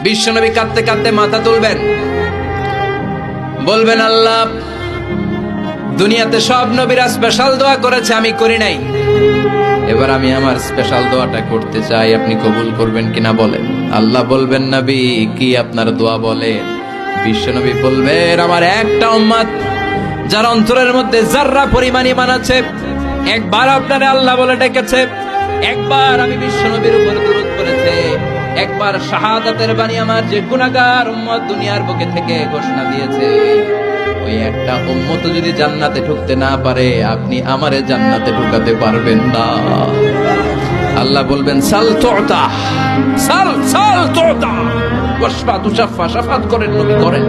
বিশ্বনবী কাঁদতে কাঁদতে মাথা তুলবেন, বলবেন আল্লাহ, দুনিয়াতে সব নবীরা স্পেশাল দোয়া করেছে, আমি করি নাই, এবার আমি আমার স্পেশাল দোয়াটা করতে চাই, আপনি কবুল করবেন কিনা বলেন। আল্লাহ বলবেন, নবী কি আপনার দোয়া বলেন? বিশ্বনবী বলবেন, আমার একটা উম্মত যার অন্তরের মধ্যে যাররা পরিমাণ ঈমান আছে, একবার আপনারে আল্লাহ বলে ডেকেছে, একবার আমি বিশ্বনবীর উপর দুরূদ পড়েছে, একবার শাহাদাতের বাণী আমার যে গুনাহগার উম্মত দুনিয়ার বুকে থেকে ঘোষণা দিয়েছে, ওই একটা উম্মত যদি জান্নাতে ঢুকতে না পারে, আপনি আমারে জান্নাতে ঢুকাতে পারবেন না। আল্লাহ বলবেন, সাল তুতা, সাল সাল তুতা, ওয়াশফা তুশাফা, শাফাত করেন নবী করেন,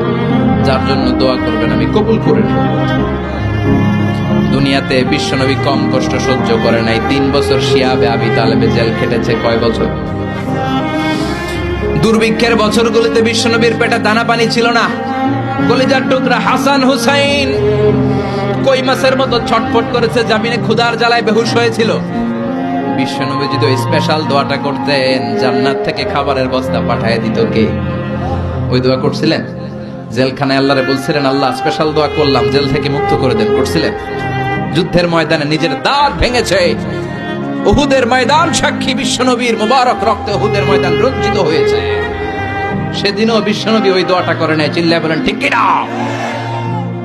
যার জন্য দোয়া করবেন আমি কবুল করে নেব। দুনিয়াতে বিশ্বনবী কম কষ্ট সহ্য করে নাই। 3 বছর শিয়াবে আবি তালেবে জেল খেটেছে। কয় বছর? দুর্ভিক্ষের বছরগুলোতে বিশ্বনবীর পেটে দানা পানি ছিল না। কলিজার টুকরা হাসান হুসাইন কই মাছের মতো ছটফট করেছে, জামিনে ক্ষুধার জ্বালায় বেহুশ হয়েছিল। বিশ্বনবী যদি ওই স্পেশাল দোয়াটা করতেন, জান্নাত থেকে খাবারের বস্তা পাঠিয়ে দিত কে? ওই দোয়া করছিলেন? জেলখানায় আল্লাহরে বলছিলেন, আল্লাহ স্পেশাল দোয়া করলাম, জেল থেকে মুক্ত করে দেন, করছিলেন? যুদ্ধের ময়দানে নিজের দাঁত ভেঙেছে, উহুদের ময়দান সাক্ষী, বিশ্বনবীর মুবারক রক্তে উহুদের ময়দান রঞ্জিত হয়েছে। সেদিনও বিশ্বনবী ওই দোয়াটা করে নাই। চিল্লায় বলেন ঠিক কিনা?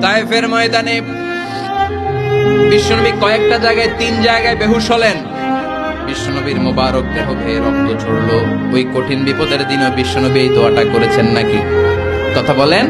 তায়েফের ময়দানে বিশ্বনবী কয়েকটা জায়গায়, 3 জায়গায় বেহুশ হলেন। বিশ্বনবীর মুবারক দেহ বেয়ে রক্ত ঝরলো। ওই কঠিন বিপদের দিনও বিশ্বনবী এই দোয়াটা করেছেন নাকি? কথা বলেন।